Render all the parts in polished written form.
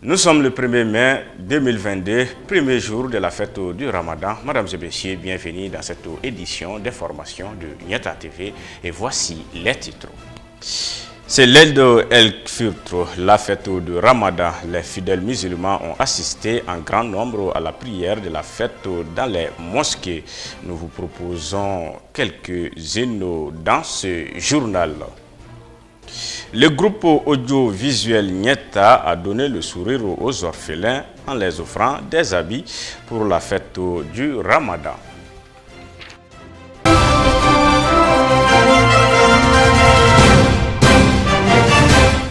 Nous sommes le 1er mai 2022, premier jour de la fête du Ramadan. Mesdames et messieurs, bienvenue dans cette édition d'information de Nieta TV. Et voici les titres. C'est l'Eid el-Fitr, la fête du Ramadan. Les fidèles musulmans ont assisté en grand nombre à la prière de la fête dans les mosquées. Nous vous proposons quelques-unes dans ce journal. Le groupe audiovisuel Nieta a donné le sourire aux orphelins en les offrant des habits pour la fête du Ramadan.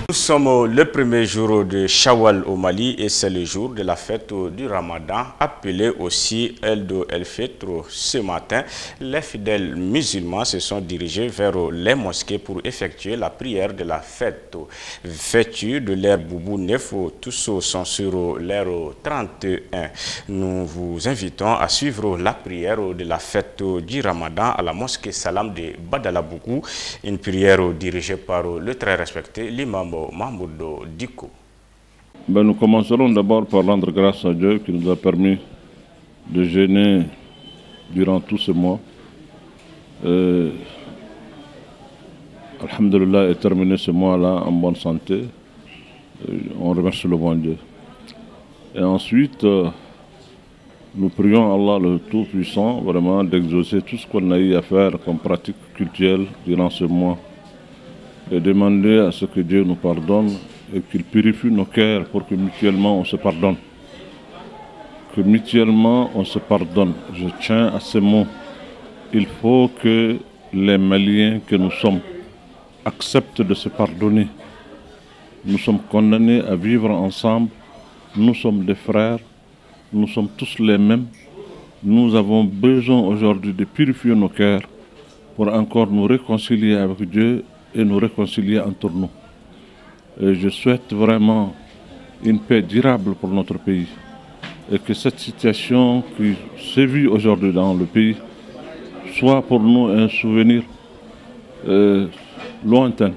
Nous sommes le premier jour de Shawwal au Mali et c'est le jour de la fête du Ramadan, appelé aussi Eid el-Fitr. Ce matin, les fidèles musulmans se sont dirigés vers les mosquées pour effectuer la prière de la fête. Vêtus de l'air boubou neuf, tous sont sur l'air 31. Nous vous invitons à suivre la prière de la fête du Ramadan à la mosquée Salam de Badalabougou, une prière dirigée par le très respecté l'imam Mahmoud Diko. Nous commencerons d'abord par rendre grâce à Dieu qui nous a permis de jeûner durant tout ce mois. Alhamdulillah, et terminer ce mois-là en bonne santé. On remercie le bon Dieu. Et ensuite, nous prions Allah le Tout-Puissant vraiment d'exaucer tout ce qu'on a eu à faire comme pratique culturelle durant ce mois. Et demander à ce que Dieu nous pardonne et qu'il purifie nos cœurs pour que mutuellement on se pardonne. Que mutuellement on se pardonne. Je tiens à ces mots. Il faut que les Maliens que nous sommes acceptent de se pardonner. Nous sommes condamnés à vivre ensemble. Nous sommes des frères. Nous sommes tous les mêmes. Nous avons besoin aujourd'hui de purifier nos cœurs pour encore nous réconcilier avec Dieu et nous réconcilier entre nous. Et je souhaite vraiment une paix durable pour notre pays et que cette situation qui sévit aujourd'hui dans le pays soit pour nous un souvenir lointain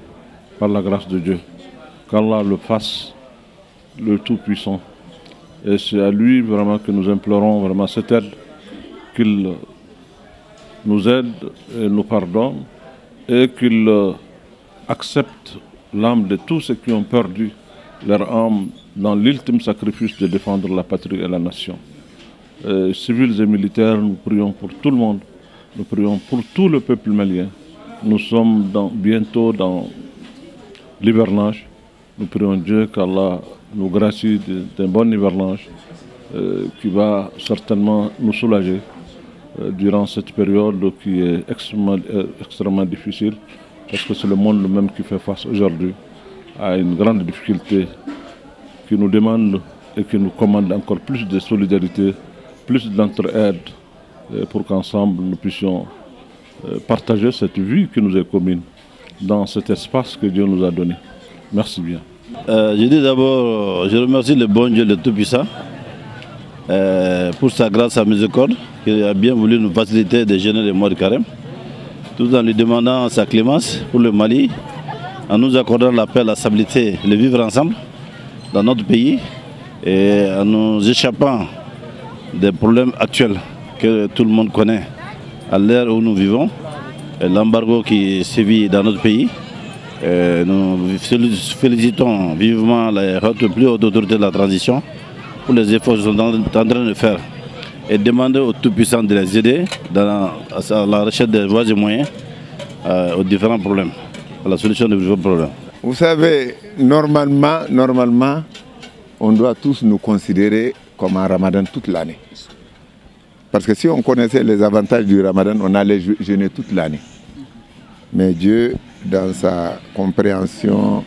par la grâce de Dieu. Qu'Allah le fasse, le Tout-Puissant. Et c'est à lui vraiment que nous implorons vraiment cette aide, qu'il nous aide et nous pardonne et qu'il accepte l'âme de tous ceux qui ont perdu leur âme dans l'ultime sacrifice de défendre la patrie et la nation. Civils et militaires, nous prions pour tout le monde, nous prions pour tout le peuple malien. Nous sommes bientôt dans l'hivernage. Nous prions Dieu qu'Allah nous gracie d'un bon hivernage qui va certainement nous soulager durant cette période qui est extrêmement difficile. Parce que c'est le monde même qui fait face aujourd'hui à une grande difficulté qui nous demande et qui nous commande encore plus de solidarité, plus d'entraide pour qu'ensemble nous puissions partager cette vie qui nous est commune dans cet espace que Dieu nous a donné. Merci bien. Je dis d'abord, je remercie le bon Dieu, le Tout-Puissant, pour sa grâce à miséricorde, qui a bien voulu nous faciliter de jeûner le mois de Carême, tout en lui demandant sa clémence pour le Mali, en nous accordant la paix, la stabilité, le vivre ensemble dans notre pays et en nous échappant des problèmes actuels que tout le monde connaît à l'ère où nous vivons, l'embargo qui sévit dans notre pays. Nous félicitons vivement les plus hautes autorités de la transition pour les efforts qu'ils sont en train de faire et demander au Tout-Puissant de les aider dans la recherche des voies et moyens aux différents problèmes, à la solution des différents problèmes. Vous savez, normalement, on doit tous nous considérer comme un Ramadan toute l'année. Parce que si on connaissait les avantages du Ramadan, on allait jeûner toute l'année. Mais Dieu, dans sa compréhension,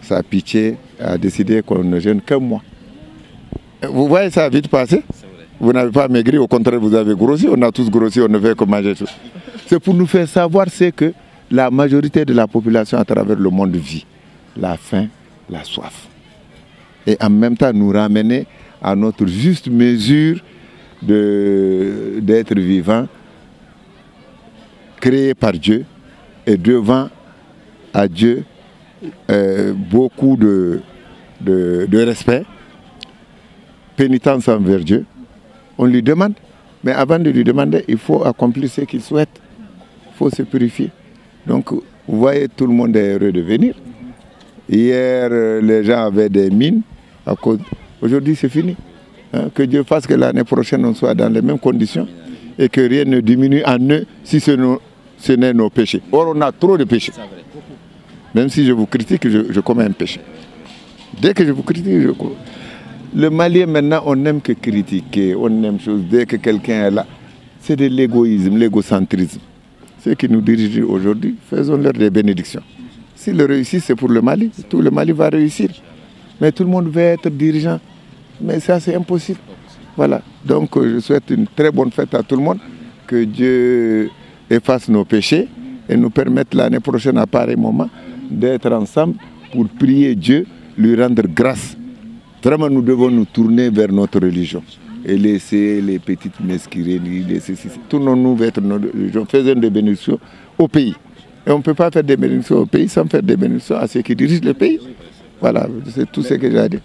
sa pitié, a décidé qu'on ne jeûne qu'un mois. Vous voyez ça a vite passé? Vous n'avez pas maigri, au contraire vous avez grossi, on a tous grossi, on ne fait que manger tout. C'est pour nous faire savoir que la majorité de la population à travers le monde vit. La faim, la soif. Et en même temps nous ramener à notre juste mesure d'être vivant, créé par Dieu, et devant à Dieu beaucoup de respect, pénitence envers Dieu. On lui demande, mais avant de lui demander, il faut accomplir ce qu'il souhaite. Il faut se purifier. Donc, vous voyez, tout le monde est heureux de venir. Hier, les gens avaient des mines. Aujourd'hui, c'est fini. Hein? Que Dieu fasse que l'année prochaine, on soit dans les mêmes conditions et que rien ne diminue en eux si ce n'est nos péchés. Or, on a trop de péchés. Même si je vous critique, je commets un péché. Dès que je vous critique, je commets. Le Malien, maintenant, on n'aime que critiquer, on aime chose. Dès que quelqu'un est là, c'est de l'égoïsme, l'égocentrisme. Ceux qui nous dirigent aujourd'hui, faisons-leur des bénédictions. S'ils réussissent, c'est pour le Mali. Tout le Mali va réussir. Mais tout le monde veut être dirigeant. Mais ça, c'est impossible. Voilà. Donc, je souhaite une très bonne fête à tout le monde. Que Dieu efface nos péchés et nous permette l'année prochaine, à pareil moment, d'être ensemble pour prier Dieu, lui rendre grâce. Vraiment, nous devons nous tourner vers notre religion et laisser les petites mesquineries, tournons-nous vers notre religion, faisons des bénédictions au pays. Et on ne peut pas faire des bénédictions au pays sans faire des bénédictions à ceux qui dirigent le pays. Voilà, c'est tout ce que j'ai à dire.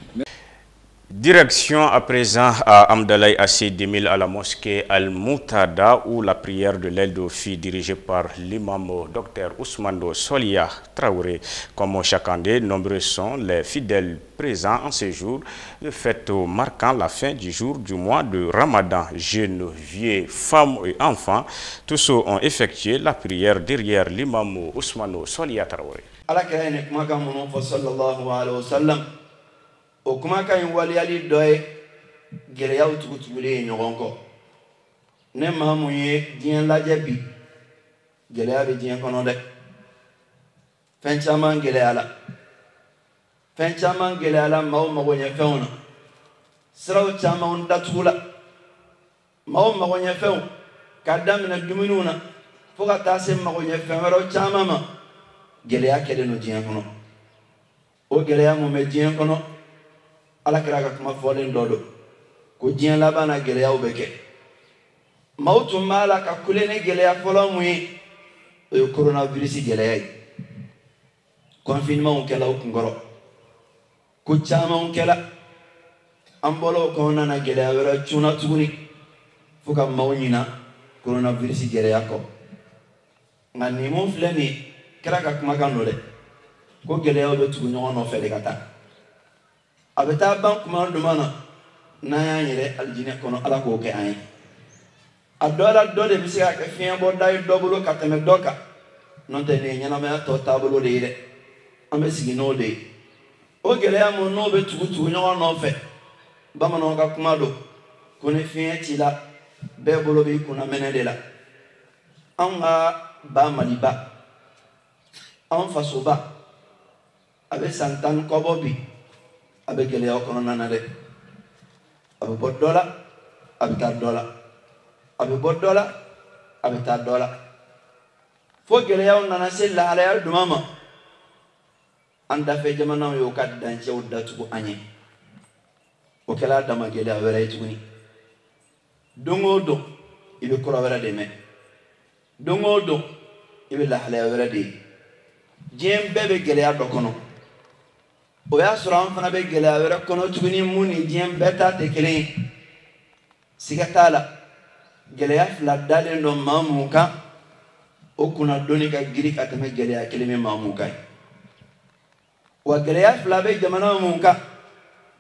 Direction à présent à Amdalaï Assé 2000 à la mosquée Al-Moutada où la prière de l'aide aux filles dirigée par l'imam Dr Ousmane Solia Traoré. Comme chaque année, nombreux sont les fidèles présents en ce jour de fête marquant la fin du jour du mois de Ramadan. Jeunes, vieux, femmes et enfants, tous ont effectué la prière derrière l'imam Ousmane Solia Traoré. O kuma ka ɲi waliyali dɔ ye gɛlɛyaw tugutugulen ye ɲɔgɔn kɔ ne maa mun ye diɲɛ lajɛ bi gɛlɛya bɛ diɲɛ kɔnɔ dɛ fɛn caman gɛlɛyala maaw mago ɲɛ fɛnw na siraw caman datugula maaw mago ɲɛ fɛnw ka daminɛ dumuniw na fo ka taa se mago ɲɛ fɛn wɛrɛw caman ma gɛlɛya kɛlen no diɲɛ kɔnɔ o gɛlɛya mun bɛ diɲɛ kɔnɔ ala kira ka kuma fɔlen dɔ don ko diɲɛ laban na gɛlɛyaw bɛ kɛ maaw tun b'a la ka kule ni gɛlɛya fɔlɔ mun ye o ye coronavirus gɛlɛya ye confinement kɛla o kunkɔrɔ ko camanw kɛla an bɔla o kɔnɔna na gɛlɛya wɛrɛ cunna tuguni fo ka maaw ɲina coronavirus gɛlɛya kɔ nka nin mun filɛ nin ye kira ka kumakan don dɛ ko gɛlɛyaw bɛ tugu ɲɔgɔn nɔfɛ de ka taa a bɛ taa ban kuma duma na n'an y'an yɛrɛ alijinɛ kɔnɔ ala k'o kɛ an ye a dɔ la dɔ de bɛ se ka kɛ fiɲɛ bɔda ye dɔ bolo ka tɛmɛ dɔ kan n'o tɛ nin ye ɲɛnamaya tɔ taabolo de ye dɛ an bɛ sigi n'o de ye o gɛlɛya mun n'o bɛ tugu ɲɔgɔn nɔfɛ bamananw ka kuma don ko ni fiɲɛ ci la bɛɛ bolo b'i kunna mɛnɛ de la anw ka ba maliba anw fasoba a bɛ san 10 kɔbɔ bi a bɛ gɛlɛyaw kɔnɔna na dɛ a bɛ bɔ dɔ la a bɛ taa dɔ la a bɛ bɔ dɔ la a bɛ taa dɔ la fo gɛlɛyaw nana se lahalaya duma ma an dafɛ jamanaw y'o ka dancɛw datugu an ye o kɛla a dama gɛlɛya wɛrɛ ye tuguni don o don i bɛ kɔrɔ wɛrɛ de mɛn don o don i bɛ lahalaya wɛrɛ de ye diɲɛ bɛɛ bɛ gɛlɛya dɔ kɔnɔ o y'a sɔrɔ an fana bɛ gɛlɛya wɛrɛ kɔnɔ tuguni mun ni diɲɛ bɛɛ ta tɛ kelen ye siga t'a la gɛlɛya fila dalen dɔ maa mun kan o kunnadonni ka girin ka tɛmɛ gɛlɛya kelen min maa mun kan ye wa gɛlɛya fila bɛ jamana mun kan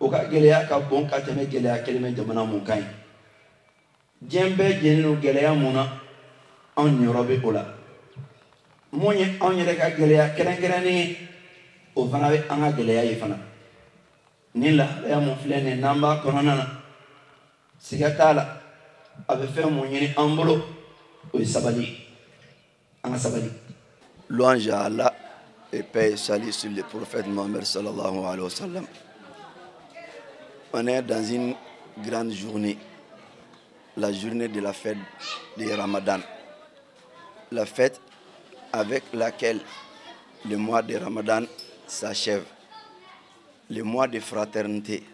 o ka gɛlɛya ka bon ka tɛmɛ gɛlɛya kelen bɛ jamana mun kan ye diɲɛ bɛɛ jɛnnen don gɛlɛya mun na anw niyɔrɔ bɛ o la mun ye anw yɛrɛ ka gɛlɛya kɛrɛnkɛrɛnnen ye o fana bɛ an ka gɛlɛya ye fana ni lahalaya mun filɛ nin ye n'an b'a kɔnɔna na siga t'a la a bɛ fɛn mun ɲini an bolo o ye sabali an ka sabali. Louange à Allah et paix et salut sur le prophète Mohammed sallallahu alayhi wa sallam. On est dans une grande journée, la journée de la fête de Ramadan. La fête avec laquelle le mois de Ramadan s'achève. Le mois de fraternité,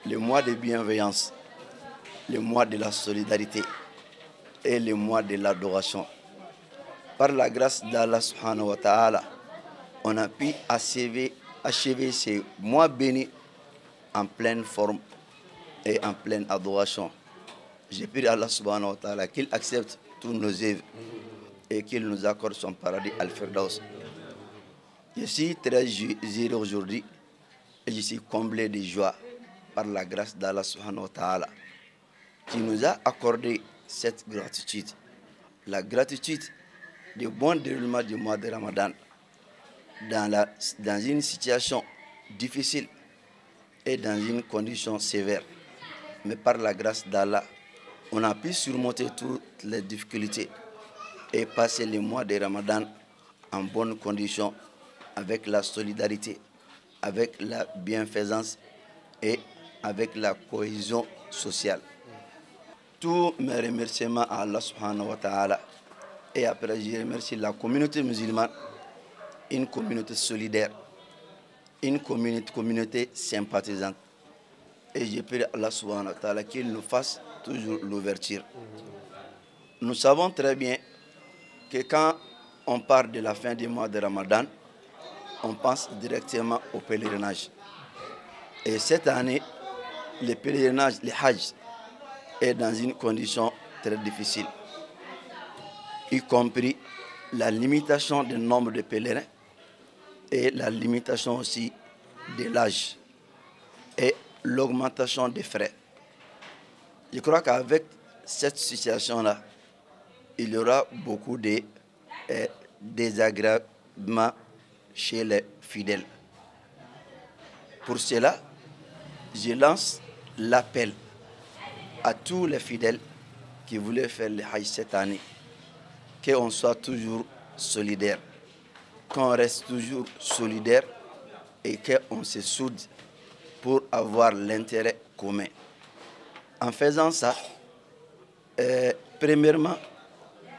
le mois de bienveillance, le mois de la solidarité et le mois de l'adoration. Par la grâce d'Allah subhanahu wa ta'ala, on a pu achever ces mois bénis en pleine forme et en pleine adoration. J'ai prie Allah subhanahu wa ta'ala qu'il accepte tous nos œuvres et qu'il nous accorde son paradis al-Firdaus. Je suis très heureux aujourd'hui et je suis comblé de joie par la grâce d'Allah subhanahu wa ta'ala qui nous a accordé cette gratitude. La gratitude du bon déroulement du mois de Ramadan dans une situation difficile et dans une condition sévère. Mais par la grâce d'Allah, on a pu surmonter toutes les difficultés et passer le mois de Ramadan en bonnes conditions avec la solidarité, avec la bienfaisance et avec la cohésion sociale. Tous mes remerciements à Allah subhanahu wa ta'ala. Et après, je remercie la communauté musulmane, une communauté solidaire, une communauté sympathisante. Et je prie à Allah subhanahu wa ta'ala qu'il nous fasse toujours l'ouverture. Nous savons très bien que quand on parle de la fin du mois de Ramadan, on pense directement au pèlerinage. Et cette année, le pèlerinage, le Hajj, est dans une condition très difficile, y compris la limitation du nombre de pèlerins et la limitation aussi de l'âge et l'augmentation des frais. Je crois qu'avec cette situation-là, il y aura beaucoup de désagréments chez les fidèles. Pour cela, je lance l'appel à tous les fidèles qui voulaient faire le Hajj cette année, qu'on soit toujours solidaires, qu'on reste toujours solidaires et qu'on se soude pour avoir l'intérêt commun. En faisant ça, premièrement,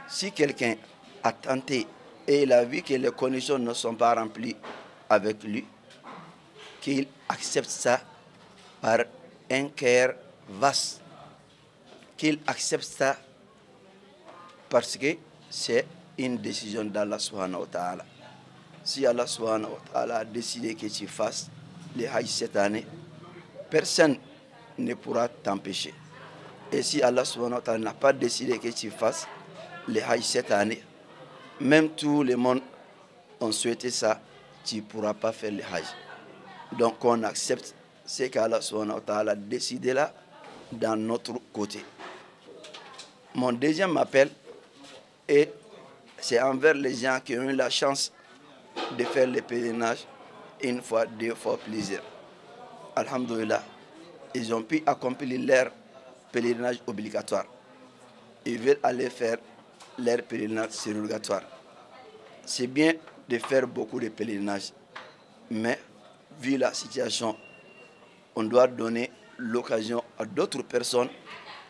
si quelqu'un a tenté et il a vu que les conditions ne sont pas remplies avec lui, qu'il accepte ça par un cœur vaste, qu'il accepte ça parce que c'est une décision d'Allah subhanahu wa ta'ala. Si Allah subhanahu wa ta'ala a décidé que tu fasses le Hajj cette année, personne ne pourra t'empêcher. Et si Allah subhanahu wa ta'ala n'a pas décidé que tu fasses le Hajj cette année, même tout le monde ont souhaité ça, tu ne pourras pas faire le Hajj. Donc on accepte ce qu'Allah subhanahu wa ta'ala a décidé là dans notre côté. Mon deuxième appel, c'est envers les gens qui ont eu la chance de faire le pèlerinage une fois, deux fois, plusieurs. Alhamdulillah, ils ont pu accomplir leur pèlerinage obligatoire. Ils veulent aller faire leur pèlerinage surrogatoire. C'est bien de faire beaucoup de pèlerinages, mais vu la situation, on doit donner l'occasion à d'autres personnes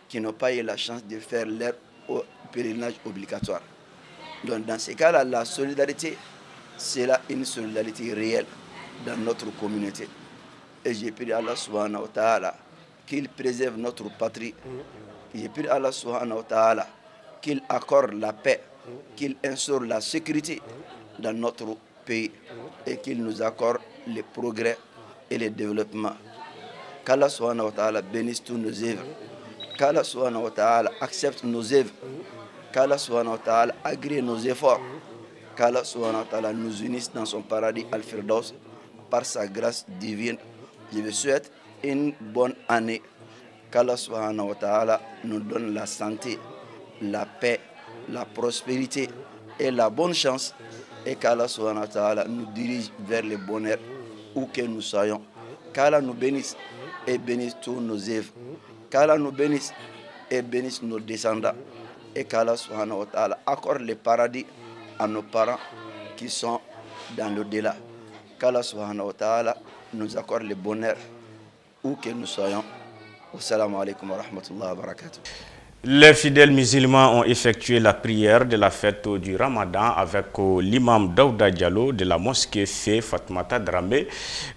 qui n'ont pas eu la chance de faire leur pèlerinage obligatoire. Donc dans ces cas-là, la solidarité, c'est là une solidarité réelle dans notre communauté. Et j'ai prié Allah subhanahu wa ta'ala qu'il préserve notre patrie. J'ai prié Allah subhanahu wa ta'ala qu'il accorde la paix, qu'il instaure la sécurité dans notre pays et qu'il nous accorde le progrès et le développement. Qu'Allah subhanahu wa ta'ala bénisse tous nos œuvres. Qu'Allah subhanahu wa ta'ala accepte nos œuvres. Qu'Allah subhanahu wa ta'ala agrée nos efforts. Qu'Allah subhanahu wa ta'ala nous unisse dans son paradis al-Firdaus par sa grâce divine. Je vous souhaite une bonne année. Qu'Allah subhanahu wa ta'ala nous donne la santé, la paix, la prospérité et la bonne chance. Et qu'Allah subhanahu wa ta'ala nous dirige vers le bonheur où que nous soyons. Qu'Allah nous bénisse et bénisse tous nos œuvres. Qu'Allah nous bénisse et bénisse nos descendants. Et qu'Allah subhanahu wa ta'ala accorde le paradis à nos parents qui sont dans l'au-delà. Qu'Allah subhanahu wa ta'ala nous accorde le bonheur où que nous soyons. Assalamu alaikum wa rahmatullahi wa barakatuh. Les fidèles musulmans ont effectué la prière de la fête du Ramadan avec l'imam Daouda Diallo de la mosquée Fé Fatmata Dramé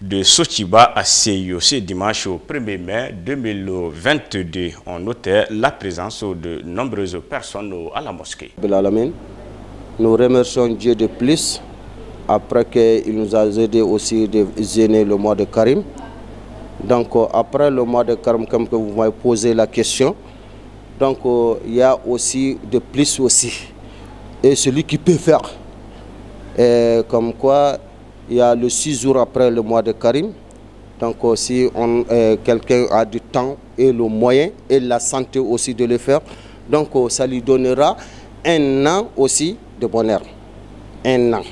de Sotiba à Seyo. Ce dimanche au 1er mai 2022, on notait la présence de nombreuses personnes à la mosquée. Nous remercions Dieu de plus après qu'il nous a aidé aussi de gêner le mois de Karim. Donc après le mois de Karim, comme que vous m'avez posé la question, donc il y a aussi de plus aussi. Et celui qui peut faire, comme quoi il y a le 6 jours après le mois de Karim. Donc si quelqu'un a du temps et le moyen et la santé aussi de le faire, donc ça lui donnera un an aussi de bonheur. Un an.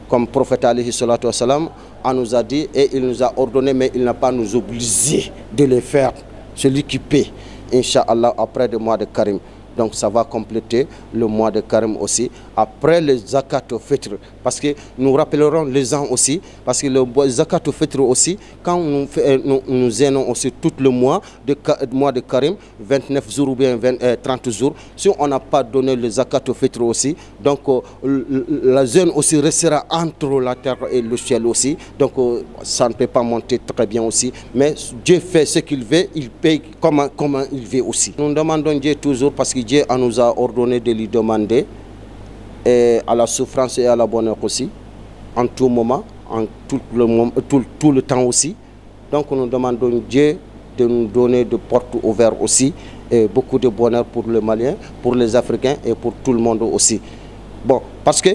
Comme le prophète alayhi salatu wassalam nous a dit et il nous a ordonné, mais il n'a pas nous obligé de le faire. Celui qui paie, Inch'Allah, après le mois de Karim. Donc ça va compléter le mois de Karim aussi, après le Zakat au Fitr. Parce que nous rappellerons les ans aussi, parce que le Zakat au Fitr aussi, quand nous gênons aussi tout le mois de Karim, 29 jours ou bien 30 jours, si on n'a pas donné le Zakat au Fitr aussi, donc la zone aussi restera entre la terre et le ciel aussi, donc ça ne peut pas monter très bien aussi. Mais Dieu fait ce qu'il veut, il paye comment il veut aussi. Nous demandons Dieu toujours parce que Dieu nous a ordonné de lui demander à la souffrance et à la bonheur aussi, en tout moment, en tout le temps aussi. Donc nous demandons Dieu de nous donner de portes ouvertes aussi, et beaucoup de bonheur pour les Maliens, pour les Africains et pour tout le monde aussi. Bon, parce que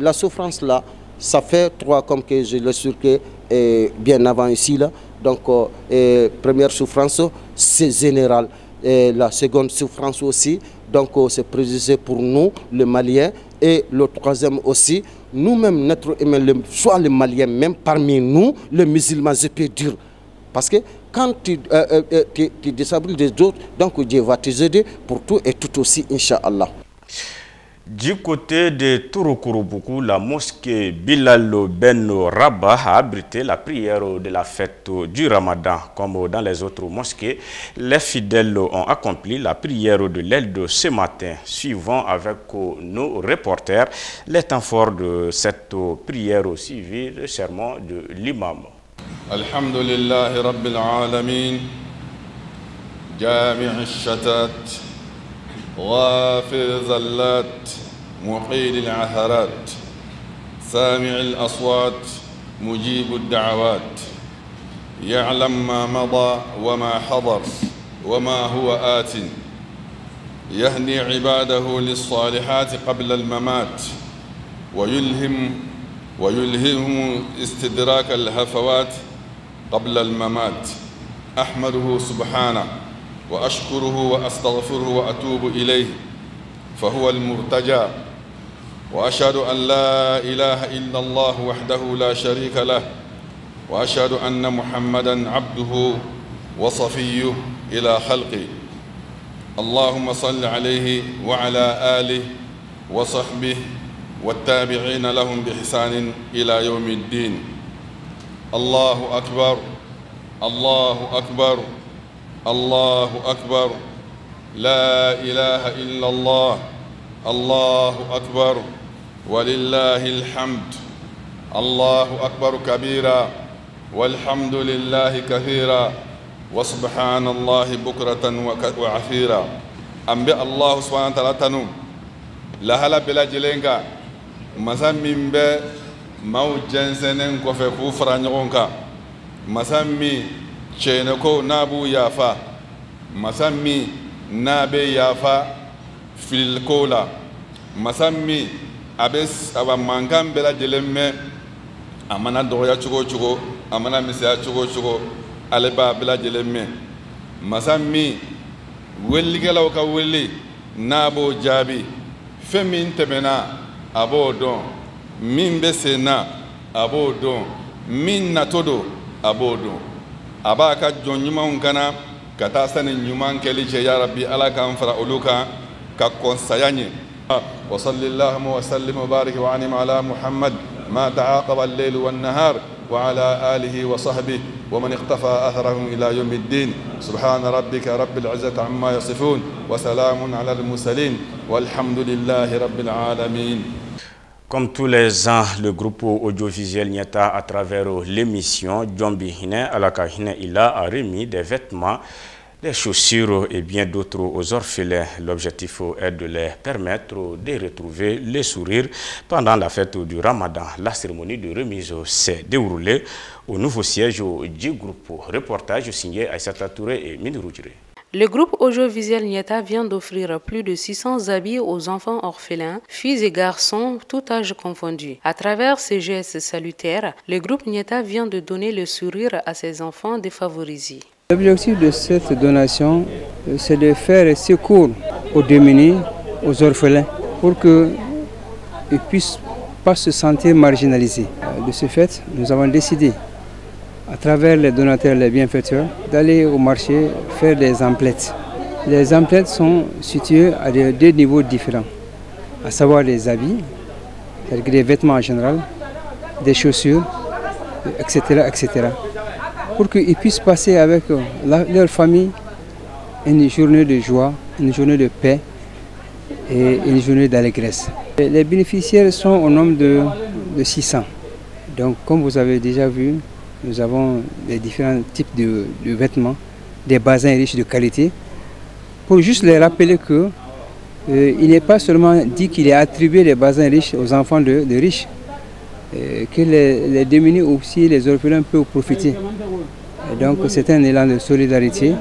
la souffrance là, ça fait 3 comme que je l'ai surqué bien avant ici là. Donc première souffrance, c'est général. Et la seconde souffrance aussi, donc c'est précisé pour nous, les Maliens. Et le troisième aussi, nous-mêmes, soit les Maliens, même parmi nous, les musulmans, je peux dire. Parce que quand tu désabriles des autres, donc Dieu va t'aider pour tout et tout aussi, Inch'Allah. Du côté de Touroukourou, la mosquée Bilal Ben Rabah a abrité la prière de la fête du Ramadan. Comme dans les autres mosquées, les fidèles ont accompli la prière de l'aide ce matin. Suivant avec nos reporters les temps forts de cette prière suivie le sermon de l'imam. Alhamdulillahi Rabbil Alamin, Jami' al-Shatat, غافر الزلات مقيل العثرات سامع الأصوات مجيب الدعوات يعلم ما مضى وما حضر وما هو آت يهدي عباده للصالحات قبل الممات ويلهمهم استدراك الهفوات قبل الممات أحمده سبحانه وأشكره وأستغفره وأتوب إليه فهو المرتجى وأشهد أن لا إله إلا الله وحده لا شريك له وأشهد أن محمدًا عبده وصفيه إلى خلقه اللهم صل عليه وعلى آله وصحبه والتابعين لهم بإحسان إلى يوم الدين الله أكبر الله أكبر الله أكبر لا إله إلا الله الله أكبر ولله الحمد الله أكبر كبيرا والحمد لله كثيرا وسبحان الله بكرة وعثيرا أنبئ الله سبحانه وتعالى تنم لهلا بلا جلنكا مسمي به موجن سنن كوفي كفرا نغنكا مسمي شينكو نابو يافا مسمي نابي يافا في الكولا مسمي أبس أبا مانكام بلا جلمة أمانا دوغيا چوغو چوغو أمانا مسيا چوغو چوغو ألبا بلا جلمة مسمي ولي كلاو كولي نابو جابي فمين تبنا أبو دون من بسنا أبو دون من نتودو أبو دون أباك جون يمان كنا كتاسن يمان كليش يا ربي ألا كان فرأولوكا ككون سياني وصلى اللهم وسلم وبارك وعنم على محمد ما تعاقب الليل والنهار وعلى آله وصحبه ومن اقتفى أثرهم إلى يوم الدين سبحان ربك رب العزة عما يصفون وسلام على المرسلين والحمد لله رب العالمين. Comme tous les ans, le groupe audiovisuel Nieta, à travers l'émission Djombi Hine Alaka Hine Ila, a remis des vêtements, des chaussures et bien d'autres aux orphelins. L'objectif est de les permettre de retrouver le sourire pendant la fête du Ramadan. La cérémonie de remise s'est déroulée au nouveau siège du groupe. Reportage signé Aïssata Touré et Minouroudjire. Le groupe audiovisuel Nieta vient d'offrir plus de 600 habits aux enfants orphelins, filles et garçons, tout âge confondus. À travers ces gestes salutaires, le groupe Nieta vient de donner le sourire à ces enfants défavorisés. L'objectif de cette donation, c'est de faire secours aux démunis, aux orphelins, pour qu'ils ne puissent pas se sentir marginalisés. De ce fait, nous avons décidé, à travers les donateurs, les bienfaiteurs, d'aller au marché faire des emplettes. Les emplettes sont situées à deux niveaux différents, à savoir des habits, c'est-à-dire des vêtements en général, des chaussures, etc., etc., pour qu'ils puissent passer avec leur famille une journée de joie, une journée de paix et une journée d'allégresse. Les bénéficiaires sont au nombre de 600. Donc, comme vous avez déjà vu, nous avons des différents types de vêtements, des bazins riches de qualité, pour juste les rappeler que il n'est pas seulement dit qu'il est attribué des bazins riches aux enfants de riches, que les démunis aussi, les orphelins peuvent profiter. Et donc c'est un élan de solidarité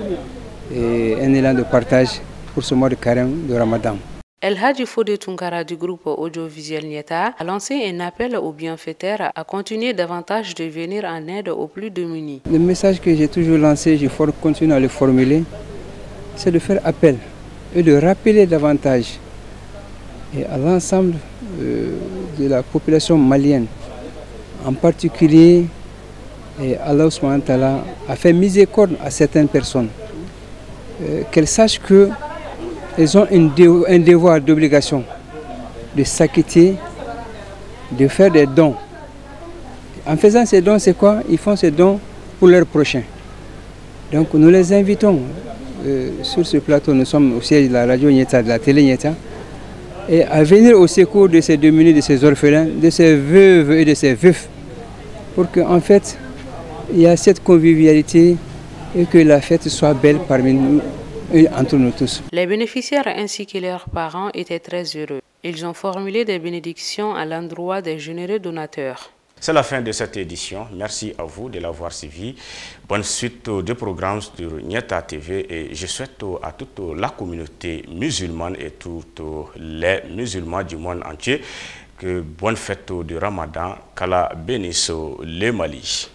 et un élan de partage pour ce mois de carême de Ramadan. El Hadji Fodé Tunkara du groupe audiovisuel Nieta a lancé un appel aux bienfaiteurs à continuer davantage de venir en aide aux plus démunis. Le message que j'ai toujours lancé, je continue à le formuler, c'est de faire appel et de rappeler davantage et à l'ensemble de la population malienne, en particulier Allah subhanahu wa ta'ala a fait miséricorde à certaines personnes, qu'elles sachent que elles ont un devoir d'obligation de s'acquitter, de faire des dons. En faisant ces dons, c'est quoi? Ils font ces dons pour leurs prochains. Donc nous les invitons sur ce plateau, nous sommes au siège de la radio Nieta, de la télé Nieta, et à venir au secours de ces démunis, de ces orphelins, de ces veuves et de ces veufs, pour qu'en fait, il y a cette convivialité et que la fête soit belle parmi nous et entre nous tous. Les bénéficiaires ainsi que leurs parents étaient très heureux. Ils ont formulé des bénédictions à l'endroit des généreux donateurs. C'est la fin de cette édition. Merci à vous de l'avoir suivi. Bonne suite de programmes sur Nieta TV et je souhaite à toute la communauté musulmane et tous les musulmans du monde entier que bonne fête de Ramadan, qu'Allah bénisse le Mali.